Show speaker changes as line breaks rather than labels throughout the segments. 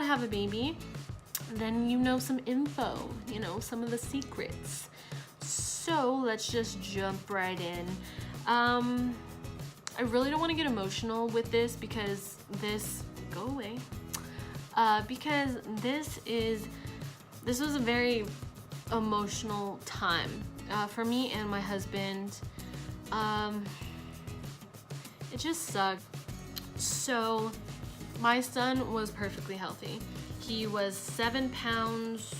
to have a baby, then you know some info, you know, some of the secrets. So let's just jump right in. I really don't want to get emotional with this because go away. Because this was a very emotional time for me and my husband. It just sucked. So my son was perfectly healthy. He was 7 pounds,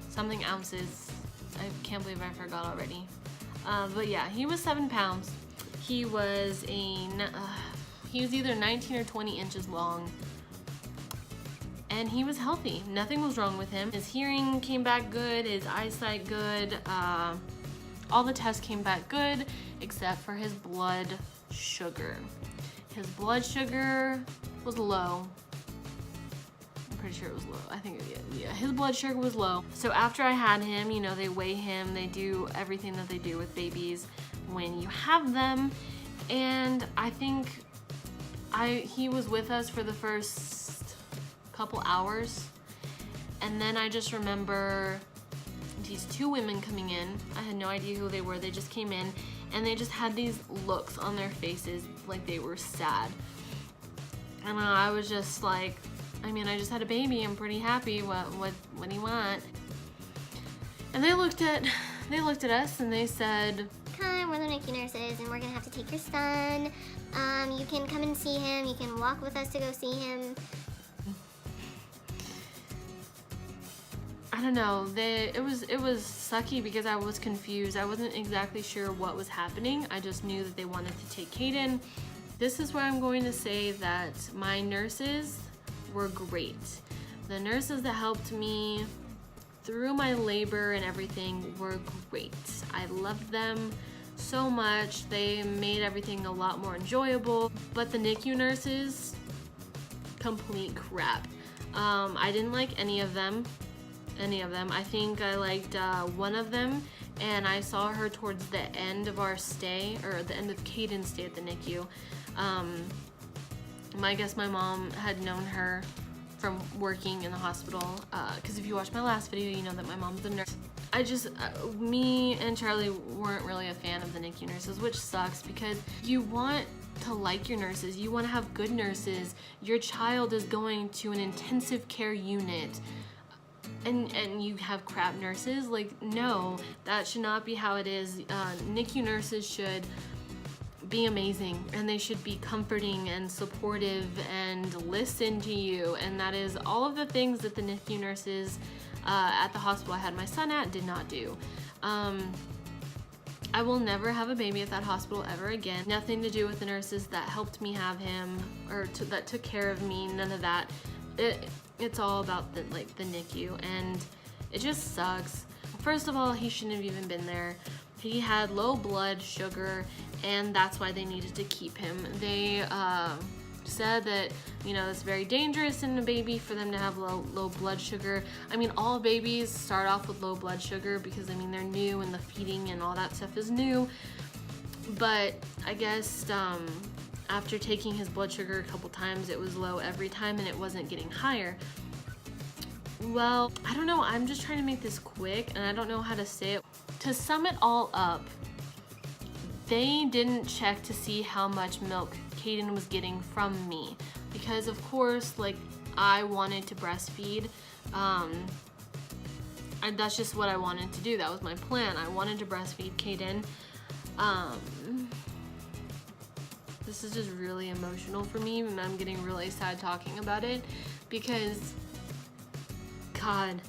something ounces. I can't believe I forgot already. But yeah, he was 7 pounds. He was either 19 or 20 inches long. And he was healthy. Nothing was wrong with him. His hearing came back good, his eyesight good. All the tests came back good, except for his blood sugar. His blood sugar was low. I'm pretty sure it was low. I think, yeah, his blood sugar was low. So after I had him, you know, they weigh him, they do everything that they do with babies when you have them. And I think he was with us for the first couple hours. And then I just remember these 2 women coming in. I had no idea who they were. They just came in and they just had these looks on their faces like they were sad. And I was just like, I mean, I just had a baby. I'm pretty happy. What do you want? And they looked at us and they said,
"Hi, we're the Nicu nurses, and we're gonna have to take your son. You can come and see him. You can walk with us to go see him."
I don't know. It was sucky because I was confused. I wasn't exactly sure what was happening. I just knew that they wanted to take Kayden. This is where I'm going to say that my nurses were great. The nurses that helped me through my labor and everything were great. I loved them so much. They made everything a lot more enjoyable. But the NICU nurses, complete crap. I didn't like any of them. I think I liked one of them, and I saw her towards the end of our stay, or the end of Kayden's stay at the NICU. I guess my mom had known her from working in the hospital, because if you watched my last video, you know that my mom's a nurse. Me and Charlie weren't really a fan of the NICU nurses, which sucks because you want to like your nurses, you want to have good nurses. Your child is going to an intensive care unit, and you have crap nurses. Like, no, that should not be how it is. NICU nurses should be amazing, and they should be comforting and supportive and listen to you, and that is all of the things that the NICU nurses at the hospital I had my son at did not do. I will never have a baby at that hospital ever again. Nothing to do with the nurses that helped me have him, or that took care of me, none of that. It's all about the NICU, and it just sucks. First of all, he shouldn't have even been there. He had low blood sugar, and that's why they needed to keep him. They said that, you know, it's very dangerous in a baby for them to have low blood sugar. I mean, all babies start off with low blood sugar because, I mean, they're new and the feeding and all that stuff is new. But I guess after taking his blood sugar a couple times, it was low every time and it wasn't getting higher. Well, I don't know, I'm just trying to make this quick and I don't know how to say it. To sum it all up, they didn't check to see how much milk Kayden was getting from me, because of course, like, I wanted to breastfeed. That's just what I wanted to do. That was my plan. I wanted to breastfeed Kayden. This is just really emotional for me, and I'm getting really sad talking about it because, God,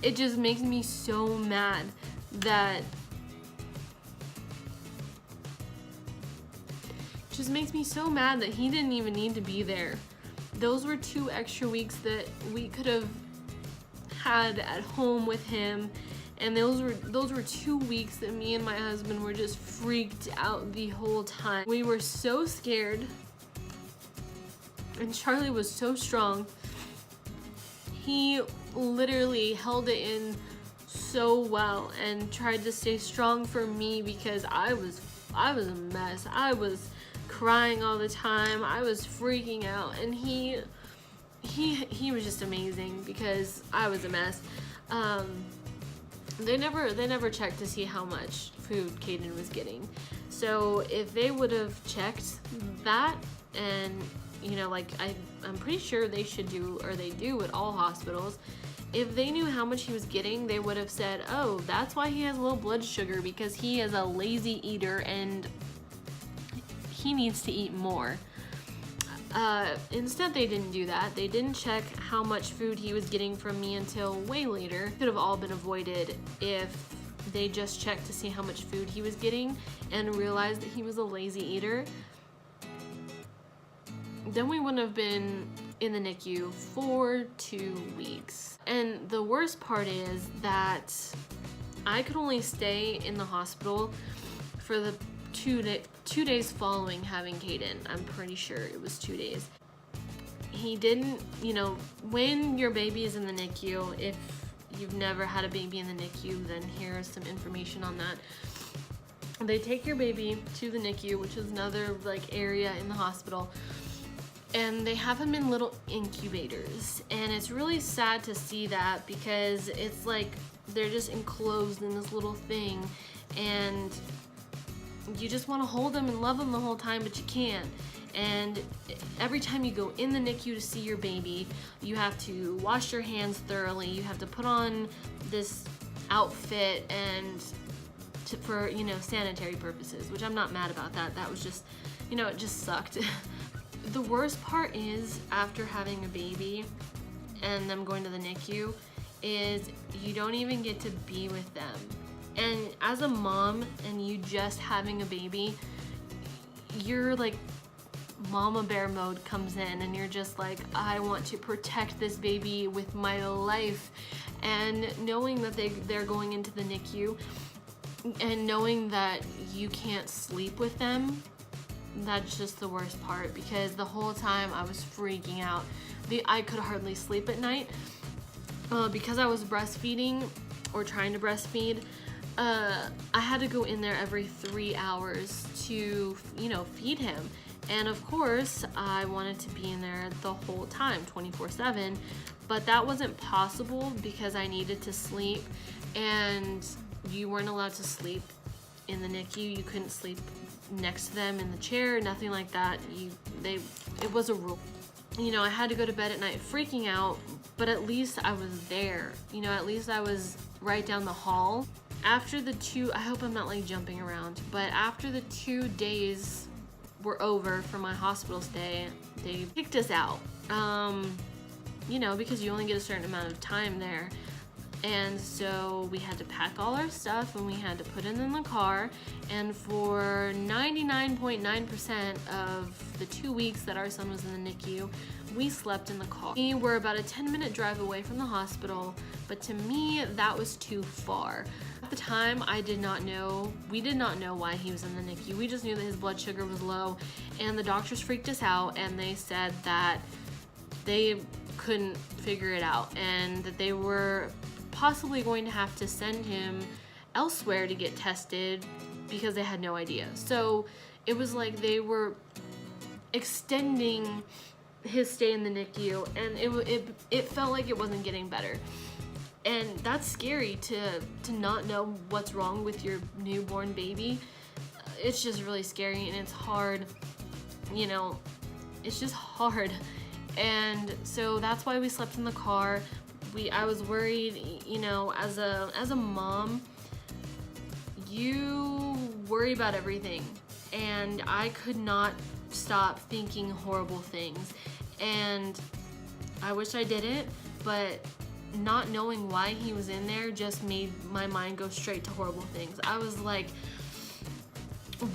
it just makes me so mad that he didn't even need to be there. Those were 2 extra weeks that we could have had at home with him, and those were 2 weeks that me and my husband were just freaked out the whole time. We were so scared, and Charlie was so strong. He literally held it in so well and tried to stay strong for me because I was a mess. I was crying all the time. I was freaking out, and he he was just amazing because I was a mess. They never checked to see how much food Kayden was getting. So if they would have checked that, and you know, like I'm pretty sure they should do, or they do at all hospitals, if they knew how much he was getting, they would have said, oh, that's why he has low blood sugar, because he is a lazy eater and he needs to eat more. Instead, they didn't do that. They didn't check how much food he was getting from me until way later. Could have all been avoided if they just checked to see how much food he was getting and realized that he was a lazy eater. Then we wouldn't have been in the NICU for 2 weeks. And the worst part is that I could only stay in the hospital for the 2 days following having Kayden. I'm pretty sure it was 2 days. He didn't, you know, when your baby is in the NICU, if you've never had a baby in the NICU, then here's some information on that. They take your baby to the NICU, which is another like area in the hospital, and they have him in little incubators. And it's really sad to see that, because it's like they're just enclosed in this little thing, and you just want to hold them and love them the whole time, but you can't. And every time you go in the NICU to see your baby, you have to wash your hands thoroughly. You have to put on this outfit and for, you know, sanitary purposes, which I'm not mad about that. That was just, you know, it just sucked. The worst part is, after having a baby and them going to the NICU, is you don't even get to be with them. And as a mom and you just having a baby, you're like, mama bear mode comes in, and you're just like, I want to protect this baby with my life. And knowing that they're going into the NICU, and knowing that you can't sleep with them, that's just the worst part, because the whole time I was freaking out. I could hardly sleep at night because I was breastfeeding, or trying to breastfeed. I had to go in there every 3 hours to, you know, feed him. And of course, I wanted to be in there the whole time, 24/7, but that wasn't possible because I needed to sleep, and you weren't allowed to sleep in the NICU. You couldn't sleep next to them in the chair, nothing like that. It was a rule. You know, I had to go to bed at night freaking out, but at least I was there. You know, at least I was right down the hall. After the I hope I'm not like jumping around, but after the 2 days were over for my hospital stay, they kicked us out. You know, because you only get a certain amount of time there. And so we had to pack all our stuff, and we had to put it in the car. And for 99.9% of the 2 weeks that our son was in the NICU, we slept in the car. We were about a 10-minute drive away from the hospital, but to me, that was too far. At the time, we did not know why he was in the NICU. We just knew that his blood sugar was low, and the doctors freaked us out, and they said that they couldn't figure it out, and that they were possibly going to have to send him elsewhere to get tested because they had no idea. So it was like they were extending his stay in the NICU, and it felt like it wasn't getting better. And that's scary to not know what's wrong with your newborn baby. It's just really scary, and it's hard, you know, it's just hard. And so that's why we slept in the car. I was worried, you know, as a mom, you worry about everything, and I could not stop thinking horrible things. And I wish I didn't, but not knowing why he was in there just made my mind go straight to horrible things. I was like,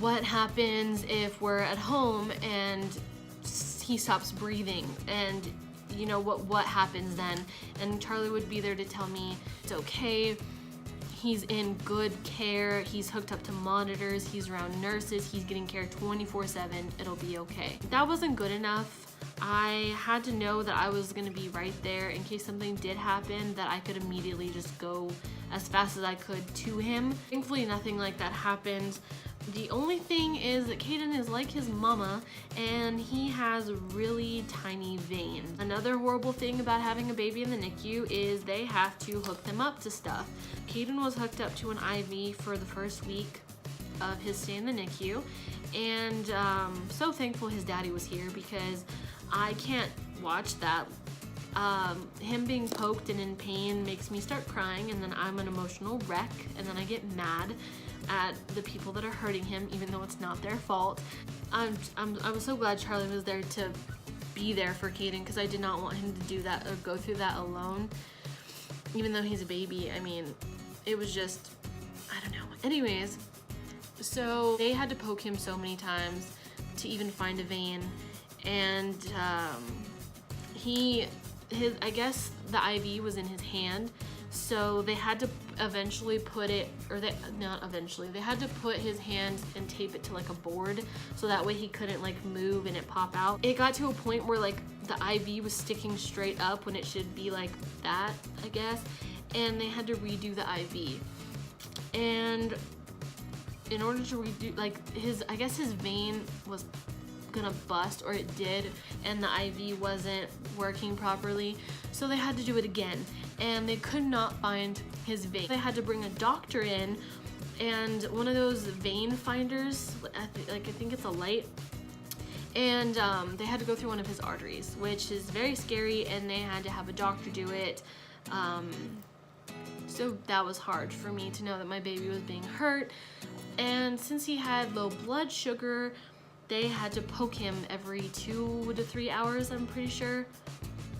what happens if we're at home and he stops breathing? And you know, what happens then? And Charlie would be there to tell me it's okay, he's in good care, he's hooked up to monitors, he's around nurses, he's getting care 24/7, it'll be okay. That wasn't good enough. I had to know that I was gonna be right there in case something did happen, that I could immediately just go as fast as I could to him. Thankfully, nothing like that happened, The only thing is that Kayden is like his mama and he has really tiny veins. Another horrible thing about having a baby in the NICU is they have to hook them up to stuff. Kayden was hooked up to an IV for the first week of his stay in the NICU, and so thankful his daddy was here because I can't watch that. Him being poked and in pain makes me start crying, and then I'm an emotional wreck, and then I get mad at the people that are hurting him, even though it's not their fault. I was so glad Charlie was there to be there for Kayden, because I did not want him to do that or go through that alone, even though he's a baby. I mean, it was just, I don't know. Anyways, so they had to poke him so many times to even find a vein, and I guess the IV was in his hand, so they had to eventually put it, they had to put his hand and tape it to like a board, so that way he couldn't like move and it pop out. It got to a point where like the IV was sticking straight up when it should be like that, I guess, and they had to redo the IV. And in order to redo, like I guess his vein was gonna bust, or it did, and the IV wasn't working properly, so they had to do it again, and they could not find his vein. They had to bring a doctor in, and one of those vein finders, I think it's a light, and they had to go through one of his arteries, which is very scary, and they had to have a doctor do it. So that was hard for me to know that my baby was being hurt, and since he had low blood sugar, they had to poke him every 2 to 3 hours, I'm pretty sure.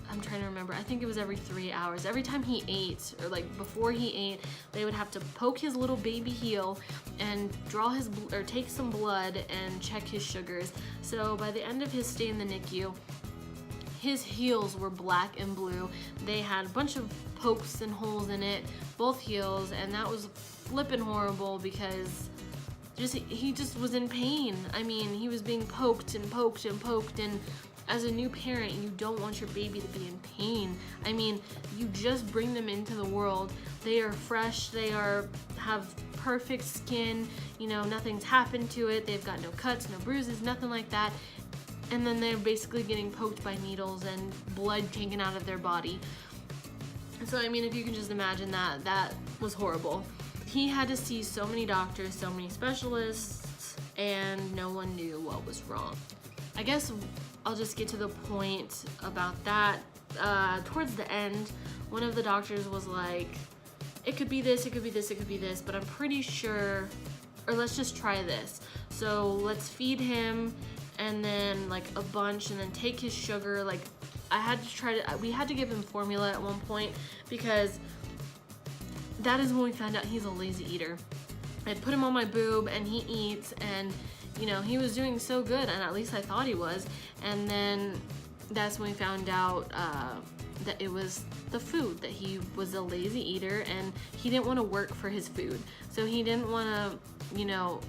I'm trying to remember. I think it was every 3 hours. Every time he ate, or like before he ate, they would have to poke his little baby heel and take some blood and check his sugars. So by the end of his stay in the NICU, his heels were black and blue. They had a bunch of pokes and holes in it, both heels, and that was flippin' horrible because he just was in pain. I mean, he was being poked and poked and poked, and as a new parent, you don't want your baby to be in pain. I mean, you just bring them into the world. They are fresh, have perfect skin, you know, nothing's happened to it, they've got no cuts, no bruises, nothing like that. And then they're basically getting poked by needles and blood taken out of their body. So I mean, if you can just imagine that was horrible. He had to see so many doctors, so many specialists, and no one knew what was wrong. I guess I'll just get to the point about that. Towards the end, one of the doctors was like, it could be this, it could be this, it could be this, but I'm pretty sure, or let's just try this. So let's feed him, and then like a bunch, and then take his sugar. Like we had to give him formula at one point, because that is when we found out he's a lazy eater. I put him on my boob and he eats, and you know, he was doing so good, and at least I thought he was. And then that's when we found out that it was the food, that he was a lazy eater and he didn't want to work for his food. So he didn't want to, you know,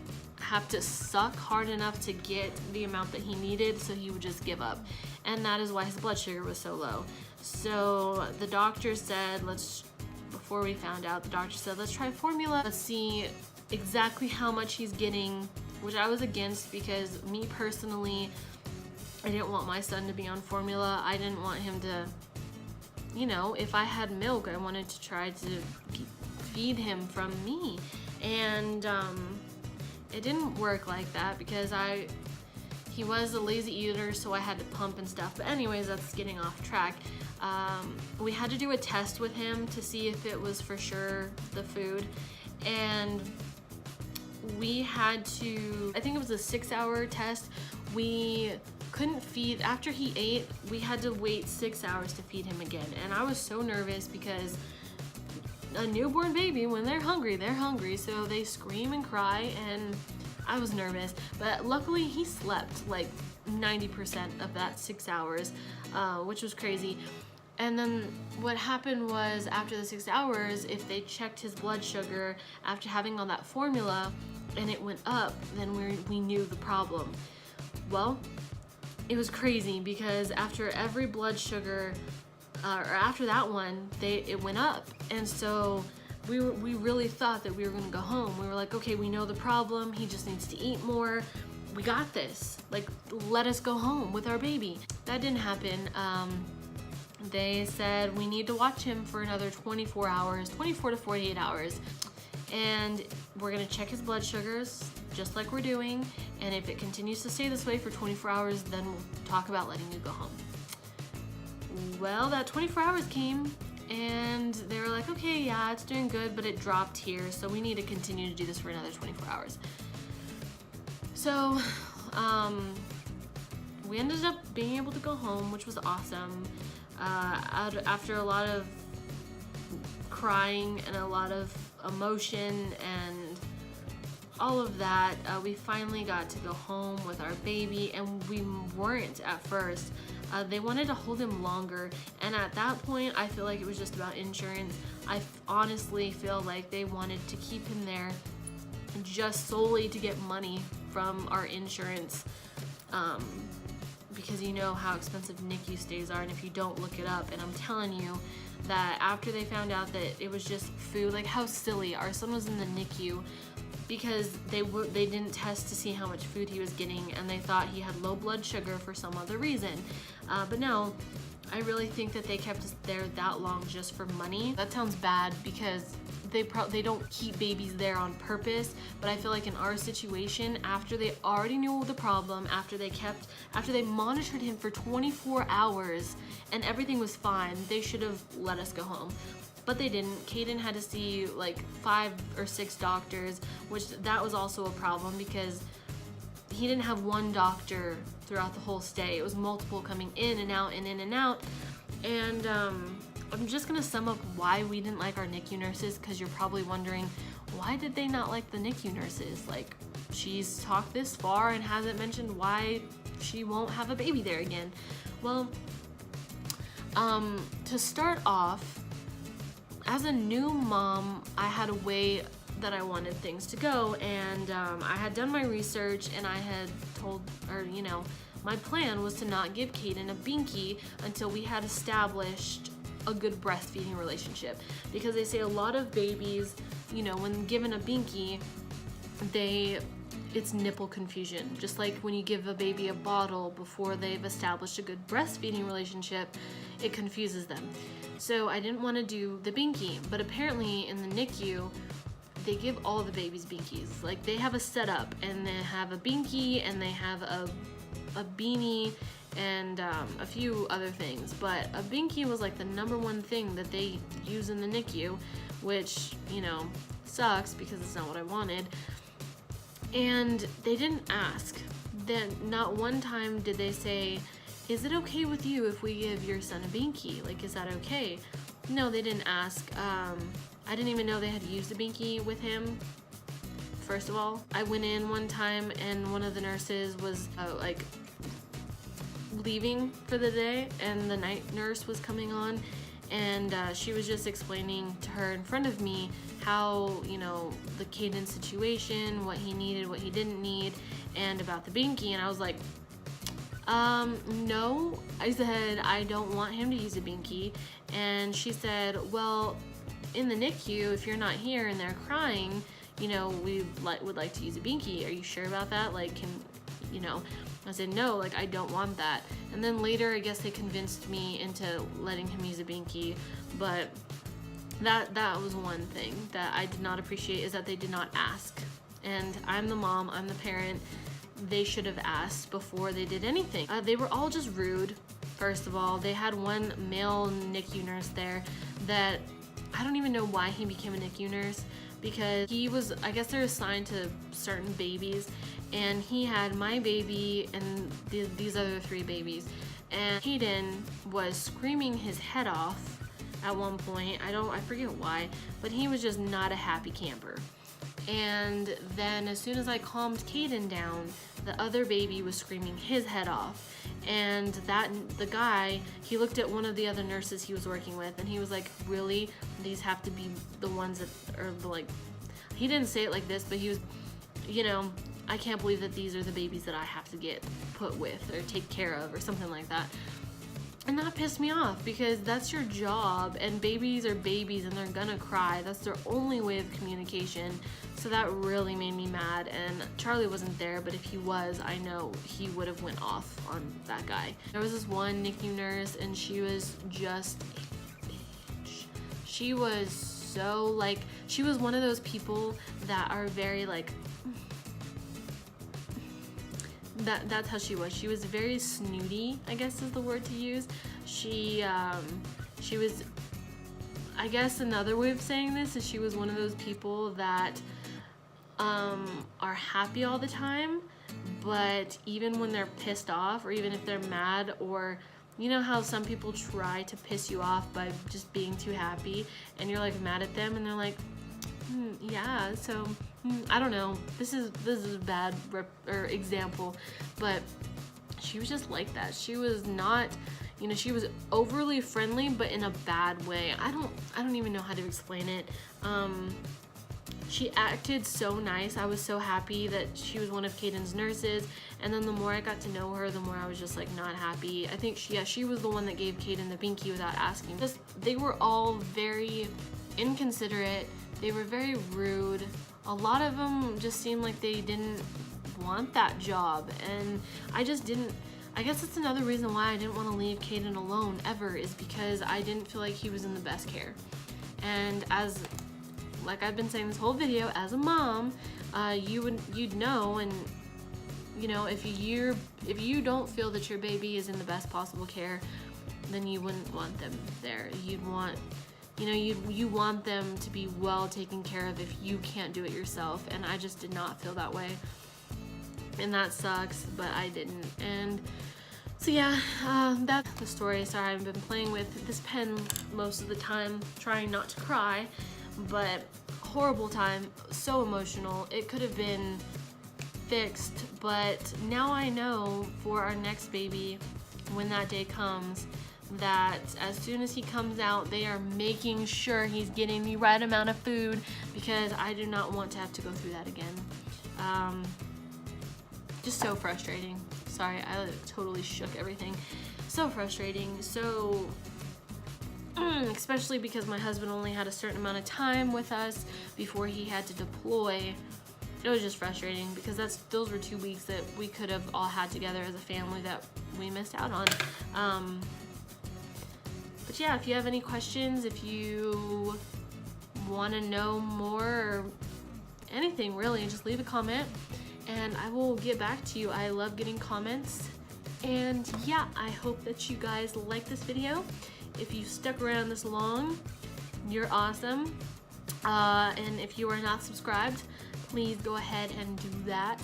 have to suck hard enough to get the amount that he needed, so he would just give up. And that is why his blood sugar was so low. So the doctor said, before we found out, the doctor said, let's try formula. Let's see exactly how much he's getting, which I was against, because me personally, I didn't want my son to be on formula. I didn't want him to, you know, if I had milk, I wanted to try to feed him from me. And it didn't work like that, because he was a lazy eater, so I had to pump and stuff. But anyways, that's getting off track. We had to do a test with him to see if it was for sure the food, and we had to, I think it was a 6-hour test. We couldn't feed, after he ate, we had to wait 6 hours to feed him again. And I was so nervous, because a newborn baby, when they're hungry, so they scream and cry, and I was nervous. But luckily he slept like 90% of that 6 hours, which was crazy. And then what happened was, after the 6 hours, if they checked his blood sugar after having all that formula and it went up, then we knew the problem. Well, it was crazy, because after every blood sugar, or after that one, it went up. And so we really thought that we were gonna go home. We were like, okay, we know the problem. He just needs to eat more. We got this. Like, let us go home with our baby. That didn't happen. They said we need to watch him for another 24 hours, 24 to 48 hours. And we're gonna check his blood sugars, just like we're doing. And if it continues to stay this way for 24 hours, then we'll talk about letting you go home. Well, that 24 hours came, and they were like, okay, yeah, it's doing good, but it dropped here, so we need to continue to do this for another 24 hours. So, we ended up being able to go home, which was awesome. After a lot of crying and a lot of emotion and all of that, we finally got to go home with our baby, and we weren't at first. They wanted to hold him longer, and at that point I feel like it was just about insurance. I honestly feel like they wanted to keep him there just solely to get money from our insurance, because you know how expensive NICU stays are, and if you don't look it up, and I'm telling you that after they found out that it was just food, like how silly, our son was in the NICU because they didn't test to see how much food he was getting, and they thought he had low blood sugar for some other reason. But no, I really think that they kept us there that long just for money. That sounds bad because they don't keep babies there on purpose, but I feel like in our situation, after they already knew the problem, after they monitored him for 24 hours and everything was fine, they should have let us go home. But they didn't. Kayden had to see like 5 or 6 doctors, which that was also a problem because he didn't have one doctor throughout the whole stay. It was multiple coming in and out and in and out. And I'm just gonna sum up why we didn't like our NICU nurses, because you're probably wondering, why did they not like the NICU nurses? Like, she's talked this far and hasn't mentioned why she won't have a baby there again. Well, to start off, as a new mom, I had a way that I wanted things to go, and I had done my research, and I had told, or you know, my plan was to not give Kayden a binky until we had established a good breastfeeding relationship, because they say a lot of babies, you know, when given a binky, it's nipple confusion. Just like when you give a baby a bottle before they've established a good breastfeeding relationship, it confuses them. So I didn't want to do the binky, but apparently in the NICU, they give all the babies binkies. Like, they have a setup, and they have a binky, and they have a beanie, and a few other things. But a binky was like the #1 thing that they use in the NICU, which, you know, sucks because it's not what I wanted. And they didn't ask. Then not one time did they say, is it okay with you if we give your son a binky? Like, is that okay? No, they didn't ask. I didn't even know they had used a binky with him, first of all. I went in one time and one of the nurses was like leaving for the day, and the night nurse was coming on, and she was just explaining to her in front of me how, you know, the Kayden situation, what he needed, what he didn't need, and about the binky. And I was like, no. I said, I don't want him to use a binky. And she said, well, in the NICU, if you're not here and they're crying, you know, we would like to use a binky. Are you sure about that? Like, can, you know, I said, no, like, I don't want that. And then later, I guess they convinced me into letting him use a binky, but that was one thing that I did not appreciate, is that they did not ask. And I'm the mom, I'm the parent. They should have asked before they did anything. They were all just rude, first of all. They had one male NICU nurse there that I don't even know why he became a NICU nurse, because he was, I guess they're assigned to certain babies, and he had my baby and these other 3 babies. And Kayden was screaming his head off at one point. I forget why, but he was just not a happy camper. And then as soon as I calmed Kayden down, the other baby was screaming his head off. And the guy, he looked at one of the other nurses he was working with, and he was like, really? These have to be the ones that are like, he didn't say it like this, but he was, you know, I can't believe that these are the babies that I have to get put with or take care of or something like that. And that pissed me off because that's your job, and babies are babies and they're gonna cry. That's their only way of communication. So that really made me mad. And Charlie wasn't there, but if he was, I know he would have went off on that guy. There was this one NICU nurse, and she was just a bitch. She was so like, she was one of those people that are very like, that's how she was. She was very snooty, I guess is the word to use. She was, I guess another way of saying this is she was one of those people that are happy all the time, but even when they're pissed off, or even if they're mad, or you know how some people try to piss you off by just being too happy, and you're like mad at them, and they're like, yeah, so I don't know. This is a bad example, but she was just like that. She was not, you know, she was overly friendly, but in a bad way. I don't even know how to explain it. She acted so nice. I was so happy that she was one of Kayden's nurses, and then the more I got to know her, the more I was just like not happy. I think she was the one that gave Kayden the binky without asking. Just, they were all very inconsiderate. They were very rude. A lot of them just seemed like they didn't want that job, and I just didn't. I guess that's another reason why I didn't want to leave Kayden alone ever, is because I didn't feel like he was in the best care. And as, like I've been saying this whole video, as a mom, you'd know, and you know, if you don't feel that your baby is in the best possible care, then you wouldn't want them there. You'd want, you know, you want them to be well taken care of if you can't do it yourself, and I just did not feel that way, and that sucks, but I didn't. And so yeah, that's the story. Sorry, I've been playing with this pen most of the time, trying not to cry, but horrible time, so emotional. It could have been fixed, but now I know for our next baby, when that day comes, that as soon as he comes out, they are making sure he's getting the right amount of food, because I do not want to have to go through that again. Just so frustrating. Sorry, I totally shook everything. So frustrating. So especially because my husband only had a certain amount of time with us before he had to deploy. It was just frustrating because those were 2 weeks that we could have all had together as a family that we missed out on. But yeah, if you have any questions, if you want to know more or anything really, just leave a comment and I will get back to you. I love getting comments. And yeah, I hope that you guys like this video. If you stuck around this long, you're awesome. And if you are not subscribed, please go ahead and do that.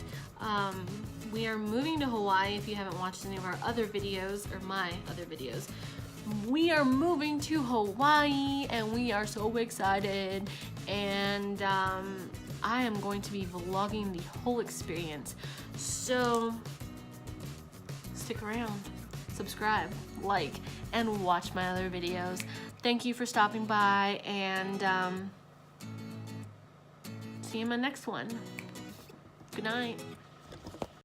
We are moving to Hawaii. If you haven't watched any of our other videos, or my other videos, we are moving to Hawaii and we are so excited. And I am going to be vlogging the whole experience. So stick around, subscribe, like, and watch my other videos. Thank you for stopping by, and see you in my next one. Good night.